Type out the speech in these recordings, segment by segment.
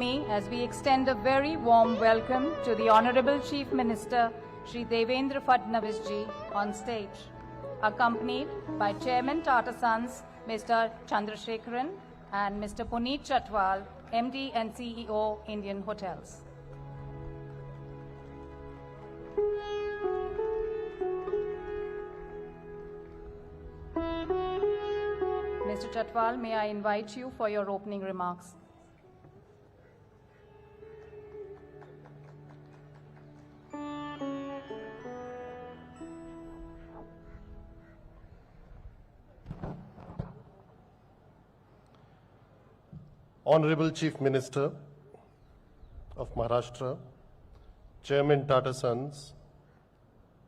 me as we extend a very warm welcome to the Honorable Chief Minister, Shri Devendra Fadnavis ji, on stage, accompanied by Chairman Tata Sons, Mr. Chandrasekaran, and Mr. Punit Chatwal, MD and CEO, Indian Hotels. Mr. Chatwal, may I invite you for your opening remarks. Honorable Chief Minister of Maharashtra, Chairman Tata Sons,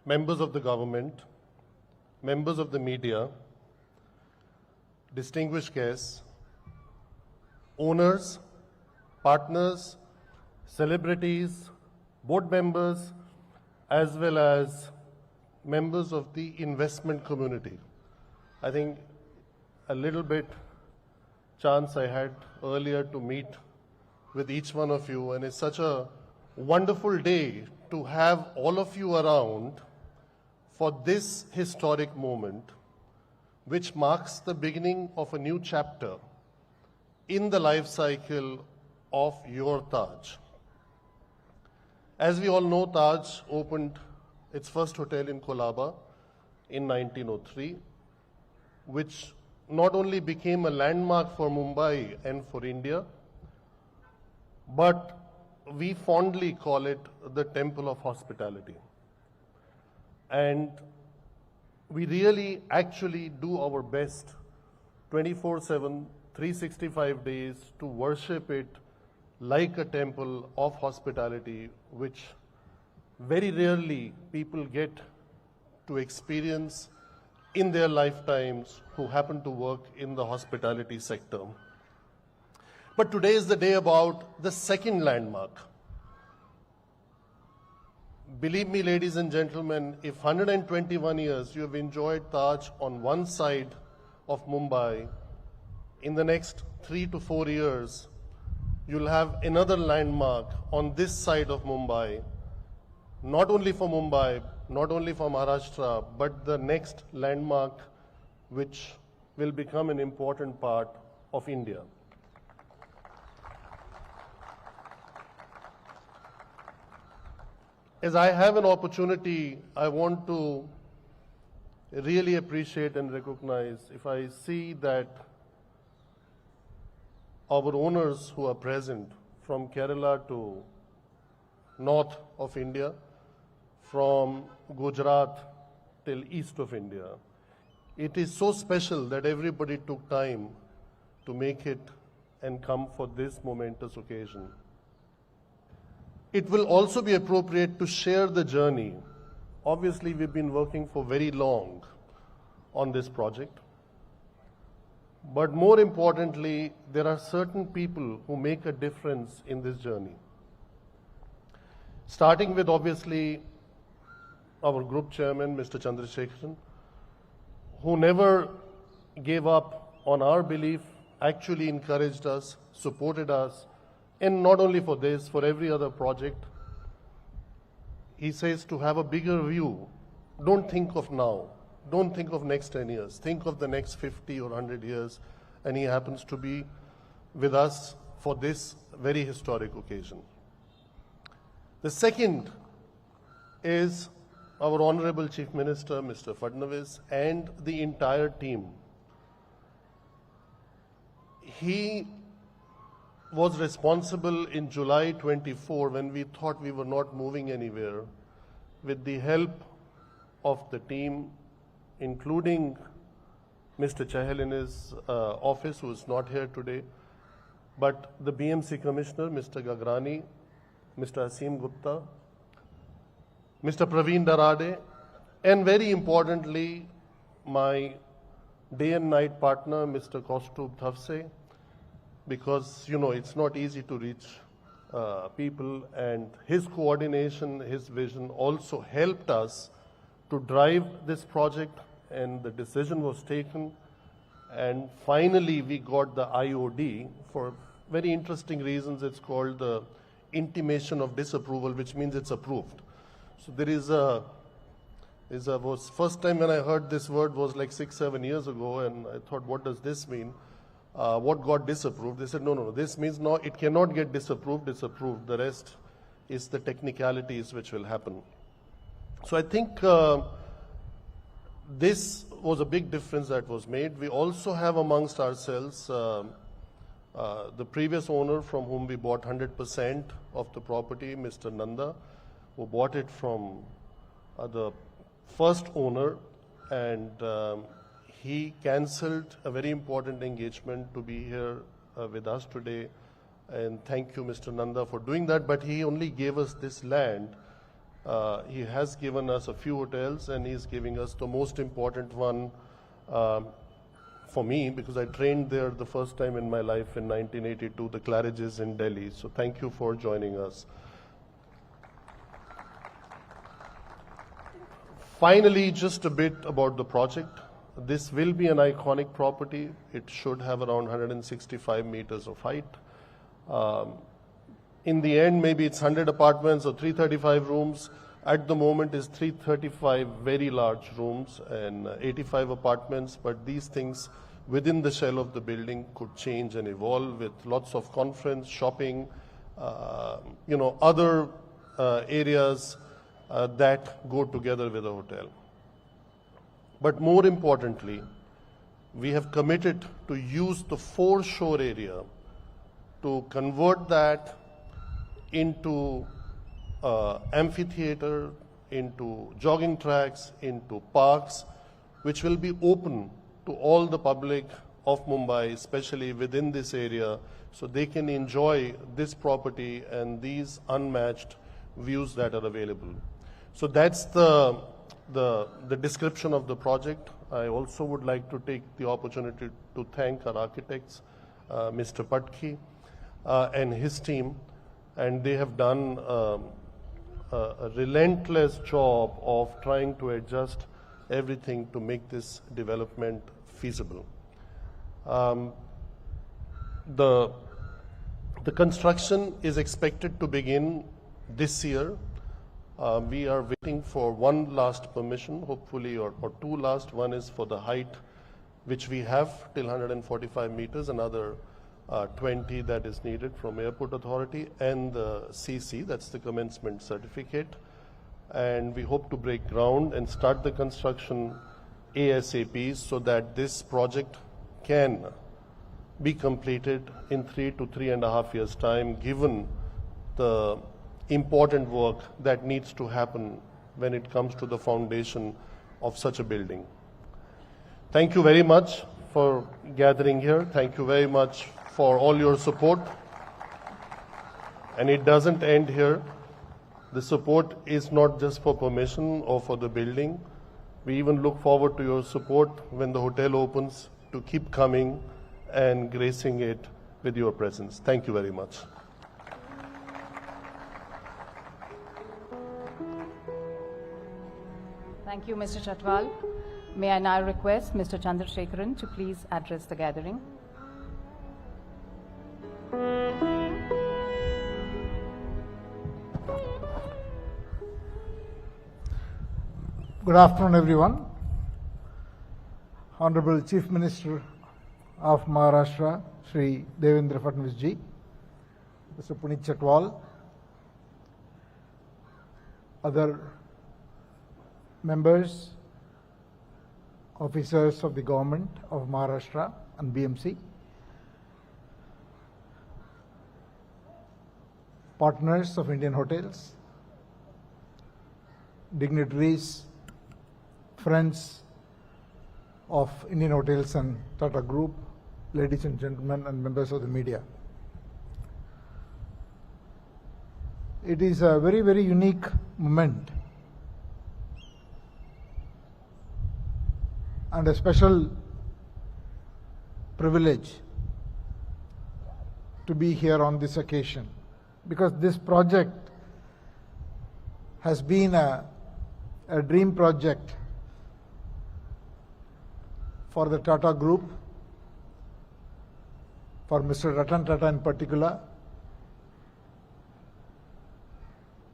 members of the government, members of the media, distinguished guests, owners, partners, celebrities, board members, as well as members of the investment community. I think a little bit chance I had earlier to meet with each one of you, and it's such a wonderful day to have all of you around for this historic moment, which marks the beginning of a new chapter in the life cycle of your Taj. As we all know, Taj opened its first hotel in Colaba in 1903, which not only became a landmark for Mumbai and for India, but we fondly call it the Temple of Hospitality. And we really actually do our best 24/7, 365 days to worship it like a temple of hospitality, which very rarely people get to experience in their lifetimes who happen to work in the hospitality sector. But today is the day about the second landmark. Believe me, ladies and gentlemen, if 121 years you have enjoyed Taj on one side of Mumbai, in the next 3 to 4 years, you'll have another landmark on this side of Mumbai, not only for Mumbai, not only for Maharashtra, but the next landmark which will become an important part of India. As I have an opportunity, I want to really appreciate and recognize if I see that our owners who are present from Kerala to north of India, from Gujarat till east of India. It is so special that everybody took time to make it and come for this momentous occasion. It will also be appropriate to share the journey. Obviously, we've been working for very long on this project. But more importantly, there are certain people who make a difference in this journey. Starting with, obviously, our group chairman, Mr. Chandrasekaran, who never gave up on our belief, actually encouraged us, supported us, and not only for this, for every other project. He says to have a bigger view. Don't think of now. Don't think of next 10 years. Think of the next 50 or 100 years. And he happens to be with us for this very historic occasion. The second is our Honorable Chief Minister, Mr. Fadnavis, and the entire team. He was responsible in July 24 when we thought we were not moving anywhere, with the help of the team, including Mr. Chahal in his office, who is not here today, but the BMC Commissioner, Mr. Gagrani, Mr. Asim Gupta, Mr. Praveen Darade, and very importantly, my day and night partner, Mr. Kaustubh Thavse, because, you know, it's not easy to reach people, and his coordination, his vision also helped us to drive this project, and the decision was taken, and finally we got the IOD for very interesting reasons, it's called the intimation of disapproval, which means it's approved. So there is a was first time when I heard this word was like 6-7 years ago, and I thought, what does this mean? What got disapproved? They said, no, this means no, it cannot get disapproved, it's approved. The rest is the technicalities which will happen. So I think this was a big difference that was made. We also have amongst ourselves the previous owner from whom we bought 100% of the property, Mr. Nanda, who bought it from the first owner, and he cancelled a very important engagement to be here with us today. And thank you, Mr. Nanda, for doing that. But he only gave us this land. He has given us a few hotels, and he's giving us the most important one for me, because I trained there the first time in my life in 1982, the Claridge's in Delhi. So thank you for joining us. Finally, just a bit about the project. This will be an iconic property. It should have around 165 meters of height. In the end, maybe it's 100 apartments or 335 rooms. At the moment is 335 very large rooms and 85 apartments, but these things within the shell of the building could change and evolve with lots of conference, shopping, other areas that go together with a hotel. But more importantly, we have committed to use the foreshore area to convert that into amphitheater, into jogging tracks, into parks, which will be open to all the public of Mumbai, especially within this area, so they can enjoy this property and these unmatched views that are available. So that's the description of the project. I also would like to take the opportunity to thank our architects, Mr. Patki and his team, and they have done a relentless job of trying to adjust everything to make this development feasible. The construction is expected to begin this year. We are waiting for one last permission, hopefully, or two last. One is for the height, which we have till 145 meters, another 20 that is needed from Airport Authority, and the CC, that's the commencement certificate. And we hope to break ground and start the construction ASAP so that this project can be completed in 3 to 3.5 years' time, given the important work that needs to happen when it comes to the foundation of such a building. Thank you very much for gathering here. Thank you very much for all your support. And it doesn't end here. The support is not just for permission or for the building. We even look forward to your support when the hotel opens, to keep coming and gracing it with your presence. Thank you very much. Thank you, Mr. Chatwal. May I now request Mr. Chandrasekaran to please address the gathering. Good afternoon, everyone. Honorable Chief Minister of Maharashtra, Shri Devendra Fadnavis ji, Mr. Punit Chatwal, other members, officers of the government of Maharashtra and BMC, partners of Indian Hotels, dignitaries, friends of Indian Hotels and Tata Group, ladies and gentlemen, and members of the media. It is a very, very unique moment and a special privilege to be here on this occasion, because this project has been a dream project for the Tata Group, for Mr. Ratan Tata in particular,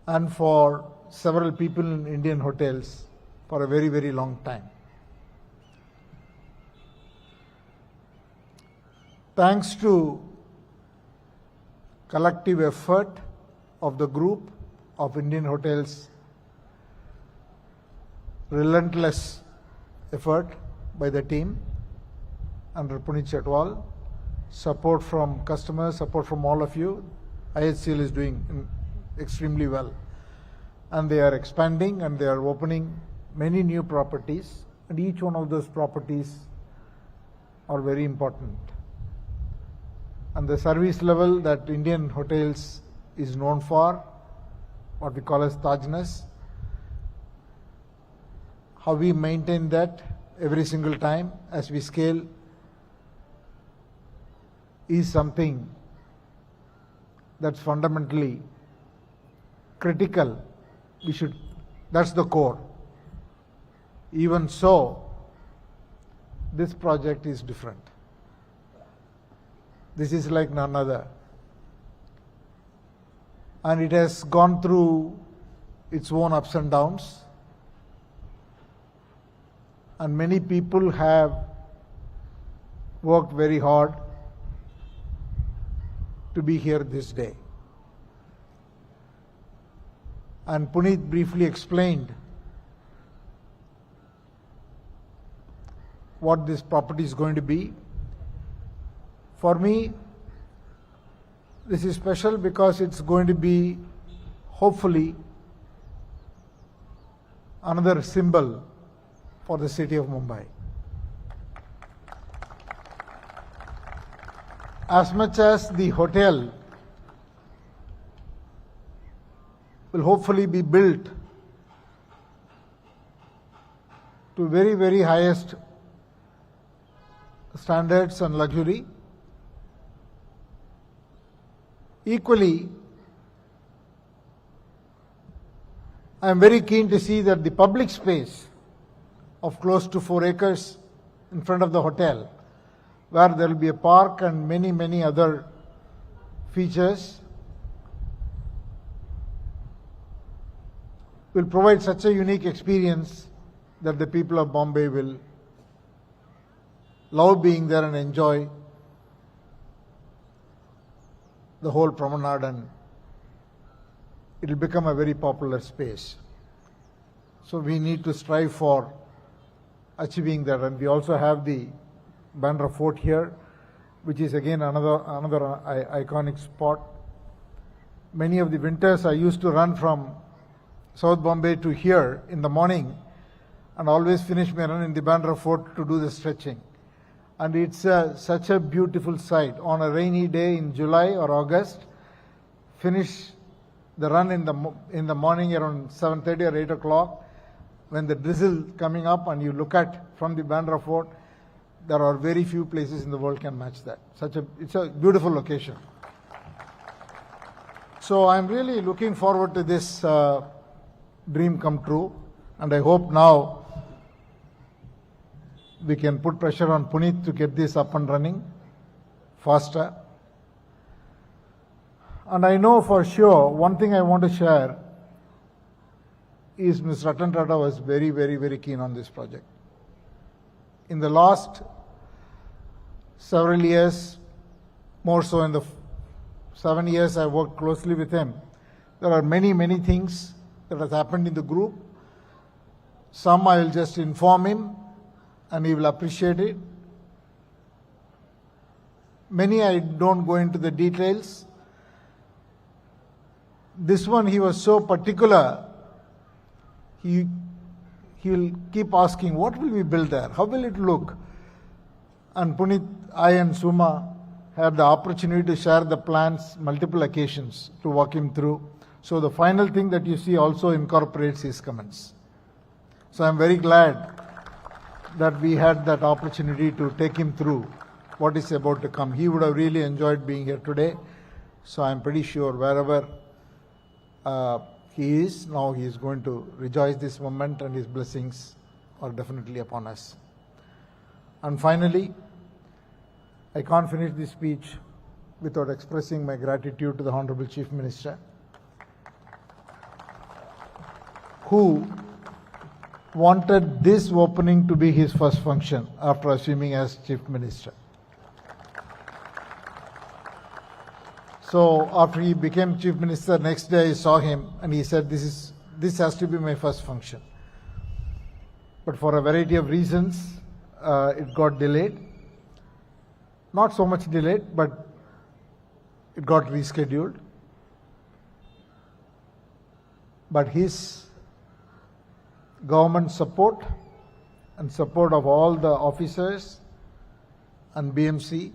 and for several people in Indian hotels for a very, very long time. Thanks to collective effort of the group of Indian hotels, relentless effort by the team under Punit Chatwal, support from customers, support from all of you, IHCL is doing extremely well. And they are expanding and they are opening many new properties, and each one of those properties are very important. And the service level that Indian hotels is known for, what we call as Tajness, how we maintain that every single time as we scale is something that's fundamentally critical. That's the core. Even so, this project is different. This is like none other. And it has gone through its own ups and downs. And many people have worked very hard to be here this day. And Punit briefly explained what this property is going to be. For me, this is special because it's going to be, hopefully, another symbol for the city of Mumbai. As much as the hotel will hopefully be built to very, very highest standards and luxury, equally, I am very keen to see that the public space of close to 4 acres in front of the hotel, where there will be a park and many, many other features, will provide such a unique experience that the people of Bombay will love being there and enjoy the whole promenade, and it will become a very popular space. So we need to strive for achieving that. And we also have the Bandra Fort here, which is again another iconic spot. Many of the winters I used to run from South Bombay to here in the morning and always finish my run in the Bandra Fort to do the stretching. And it's such a beautiful sight. On a rainy day in July or August, finish the run in the morning around 7:30 or 8 o'clock, when the drizzle coming up and you look at from the Bandra Fort, there are very few places in the world can match that. It's a beautiful location. So I'm really looking forward to this dream come true, and I hope now we can put pressure on Punit to get this up and running faster. And I know for sure, one thing I want to share is Ms. Ratan Tata was very, very, very keen on this project. In the last several years, more so in the 7 years I worked closely with him, there are many, many things that has happened in the group. Some I will just inform him and he will appreciate it. Many I don't go into the details. This one he was so particular, he will keep asking, what will we build there? How will it look? And Punit, I and Suma had the opportunity to share the plans multiple occasions to walk him through. So the final thing that you see also incorporates his comments. So I'm very glad that we had that opportunity to take him through what is about to come. He would have really enjoyed being here today. So I'm pretty sure wherever he is, now he is going to rejoice this moment, and his blessings are definitely upon us. And finally, I can't finish this speech without expressing my gratitude to the Honorable Chief Minister, who wanted this opening to be his first function after assuming as Chief Minister. So after he became Chief Minister, next day I saw him and he said, this has to be my first function. But for a variety of reasons, it got delayed. Not so much delayed, but it got rescheduled. But his government support and support of all the officers and BMC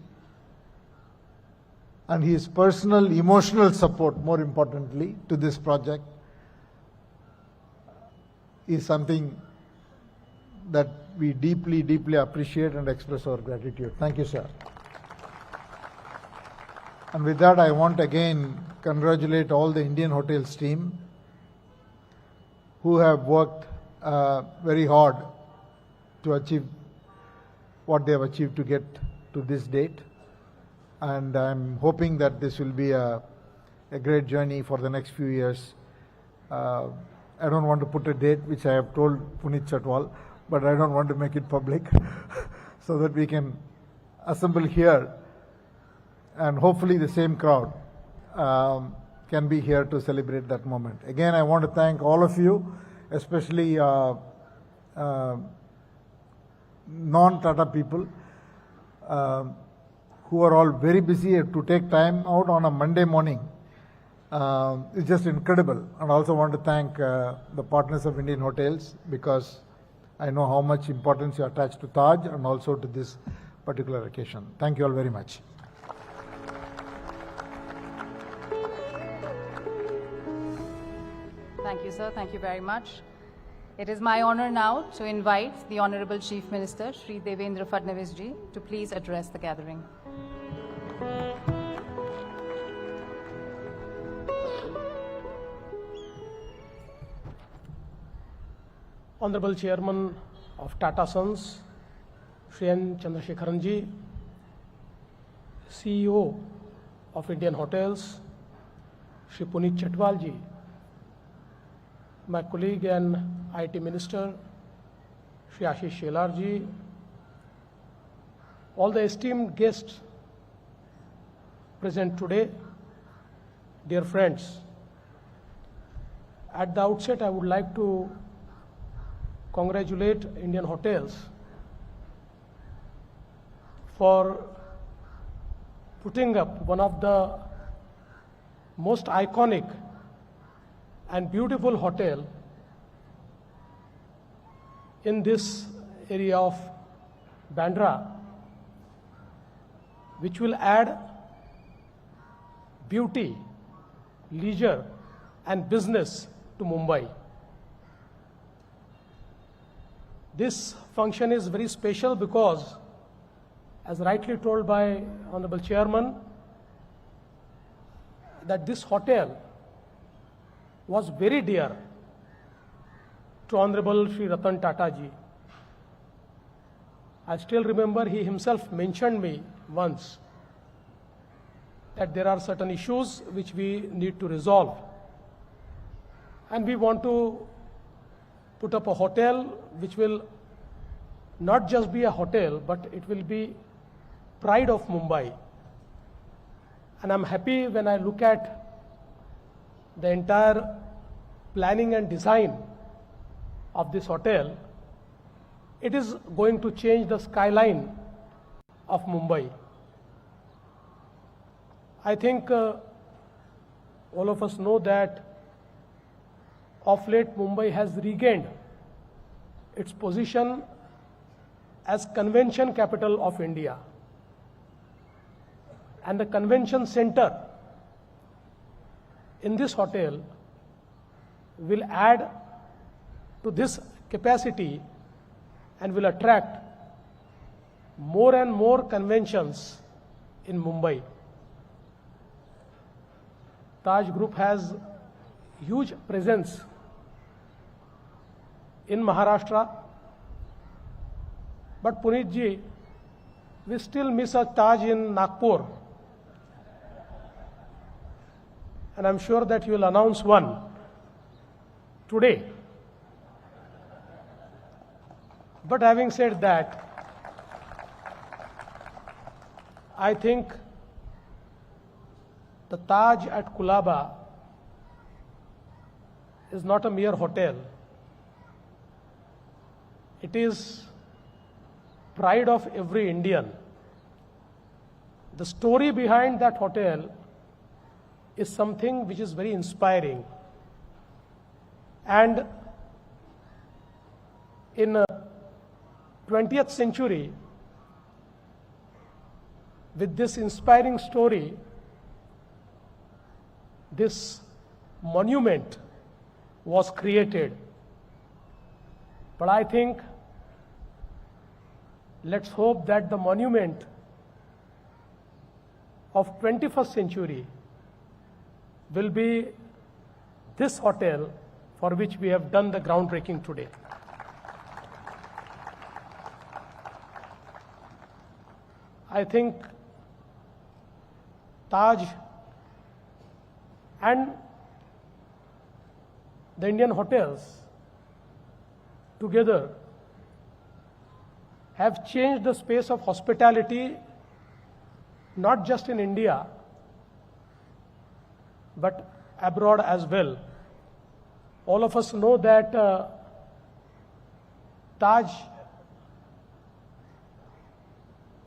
and his personal emotional support, more importantly, to this project is something that we deeply, deeply appreciate and express our gratitude. Thank you, sir. And with that, I want again congratulate all the Indian Hotels team who have worked very hard to achieve what they have achieved to get to this date. And I'm hoping that this will be a great journey for the next few years. I don't want to put a date, which I have told Punit Chatwal, but I don't want to make it public so that we can assemble here and hopefully the same crowd can be here to celebrate that moment. Again, I want to thank all of you, especially non-Tata people who are all very busy to take time out on a Monday morning. It's just incredible. And I also want to thank the partners of Indian Hotels, because I know how much importance you attach to Taj and also to this particular occasion. Thank you all very much. Thank you, sir. Thank you very much. It is my honor now to invite the Honorable Chief Minister, Shri Devendra Fadnavis ji, to please address the gathering. Honorable Chairman of Tata Sons, CM Chandrasekaran ji, CEO of Indian Hotels, Shri Punit Chatwal ji, my colleague and IT Minister, Shri Ashish Shelar ji, all the esteemed guests present today, dear friends. At the outset, I would like to congratulate Indian Hotels for putting up one of the most iconic and beautiful hotel in this area of Bandra, which will add beauty, leisure and business to Mumbai. This function is very special because, as rightly told by Honorable Chairman, that this hotel was very dear to Honorable Shri Ratan Tata ji. I still remember he himself mentioned me once that there are certain issues which we need to resolve, and we want to put up a hotel which will not just be a hotel, but it will be pride of Mumbai. And I'm happy when I look at the entire planning and design of this hotel. It is going to change the skyline of Mumbai. I think all of us know that of late Mumbai has regained its position as convention capital of India. And the convention center in this hotel will add to this capacity and will attract more and more conventions in Mumbai. Taj Group has huge presence in Maharashtra, but Punit ji, we still miss a Taj in Nagpur. and I'm sure that you will announce one today. But having said that, I think the Taj at Kulaba is not a mere hotel. It is pride of every Indian. The story behind that hotel is something which is very inspiring. And in 20th century, with this inspiring story, this monument was created. But I think, let's hope that the monument of 21st century will be this hotel for which we have done the groundbreaking today. I think Taj and the Indian hotels together have changed the space of hospitality not just in India but abroad as well. All of us know that Taj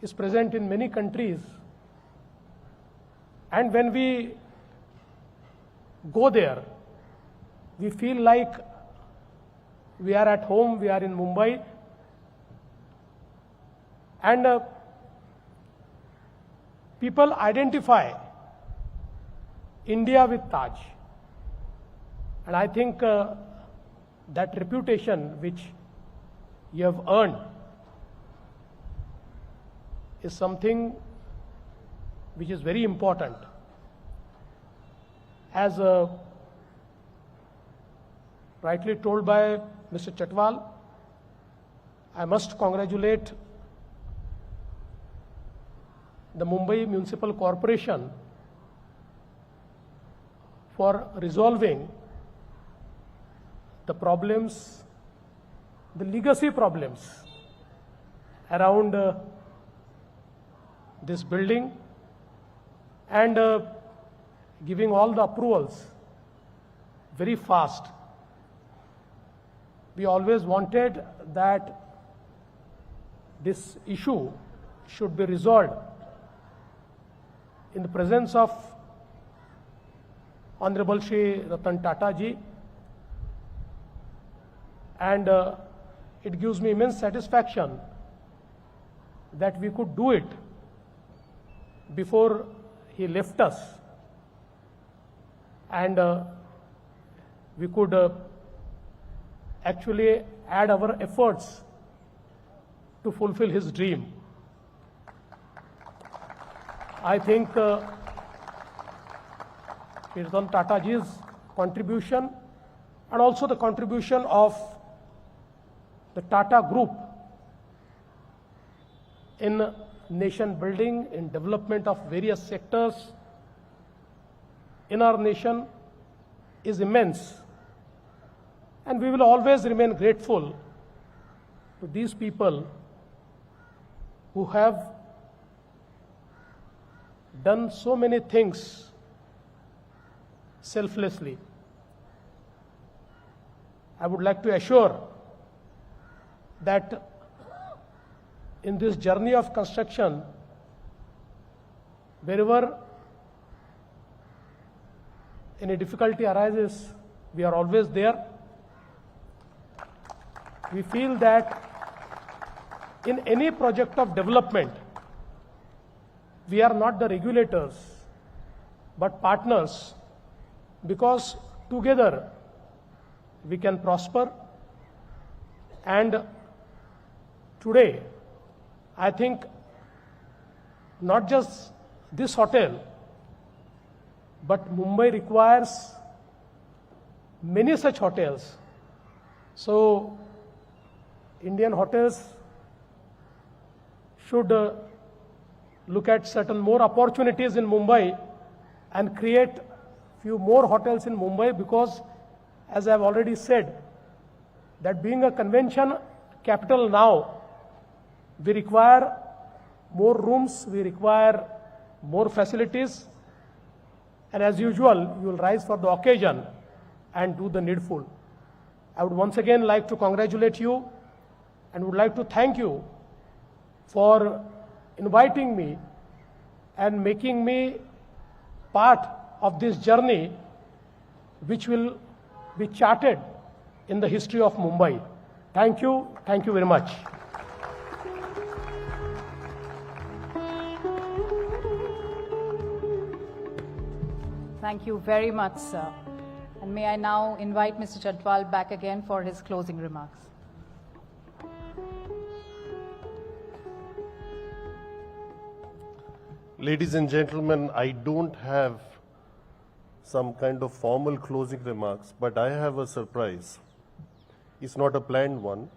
is present in many countries, and when we go there, we feel like we are at home, we are in Mumbai, and people identify India with Taj. And I think that reputation which you have earned is something which is very important. As rightly told by Mr. Chatwal, I must congratulate the Mumbai Municipal Corporation for resolving the problems, the legacy problems around this building, and giving all the approvals very fast. We always wanted that this issue should be resolved in the presence of Honorable Shri Ratan Tata ji, and it gives me immense satisfaction that we could do it before he left us, and we could actually add our efforts to fulfill his dream. I think Ratan Tata ji's contribution and also the contribution of the Tata Group in nation building, in development of various sectors in our nation is immense. And we will always remain grateful to these people who have done so many things selflessly. I would like to assure that in this journey of construction, wherever any difficulty arises, we are always there. We feel that in any project of development, we are not the regulators, but partners, because together we can prosper. And today, I think not just this hotel, but Mumbai requires many such hotels. So Indian hotels should look at certain more opportunities in Mumbai and create few more hotels in Mumbai because, as I've already said, that being a convention capital now, we require more rooms, we require more facilities, and as usual, you will rise for the occasion and do the needful. I would once again like to congratulate you and would like to thank you for inviting me and making me part of this journey which will be charted in the history of Mumbai. Thank you very much. Thank you very much, sir. And may I now invite Mr. Chadwal back again for his closing remarks. Ladies and gentlemen, I don't have some kind of formal closing remarks, but I have a surprise. It's not a planned one.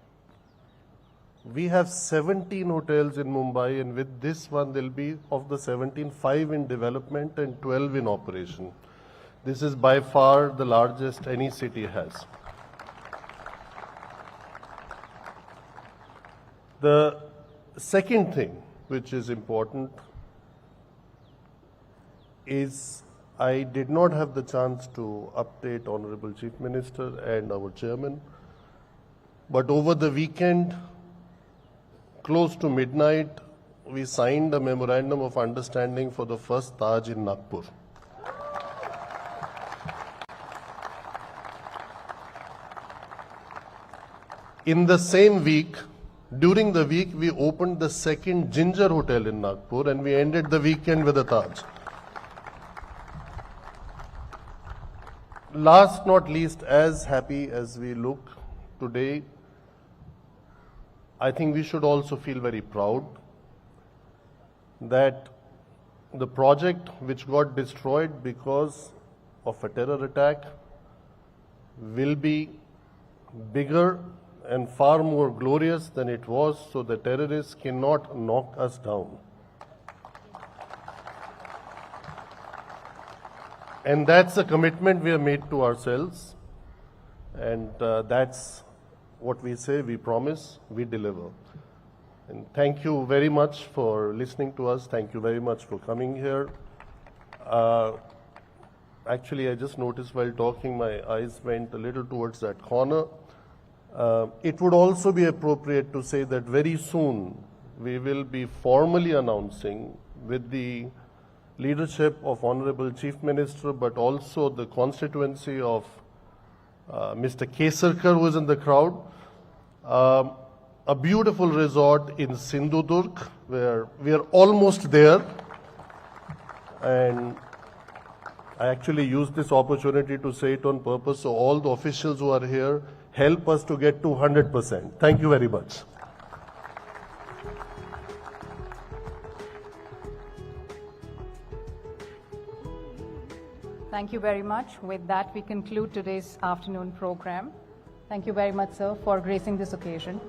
We have 17 hotels in Mumbai, and with this one, there'll be, of the 17, 5 in development and 12 in operation. This is by far the largest any city has. The second thing which is important is I did not have the chance to update Honorable Chief Minister and our Chairman, but over the weekend, close to midnight, we signed a memorandum of understanding for the first Taj in Nagpur. In the same week, during the week, we opened the second Ginger Hotel in Nagpur, and we ended the weekend with a Taj. Last not least, as happy as we look today, I think we should also feel very proud that the project which got destroyed because of a terror attack will be bigger and far more glorious than it was, so the terrorists cannot knock us down. And that's a commitment we have made to ourselves, and that's what we say, we promise, we deliver. And thank you very much for listening to us. Thank you very much for coming here. Actually, I just noticed while talking, my eyes went a little towards that corner. It would also be appropriate to say that very soon we will be formally announcing with the leadership of Honorable Chief Minister, but also the constituency of Mr. Kesarkar, who is in the crowd, a beautiful resort in Sindhudurg, where we are almost there. And I actually used this opportunity to say it on purpose, so all the officials who are here, help us to get to 100%. Thank you very much. Thank you very much. With that, we conclude today's afternoon program. Thank you very much, sir, for gracing this occasion.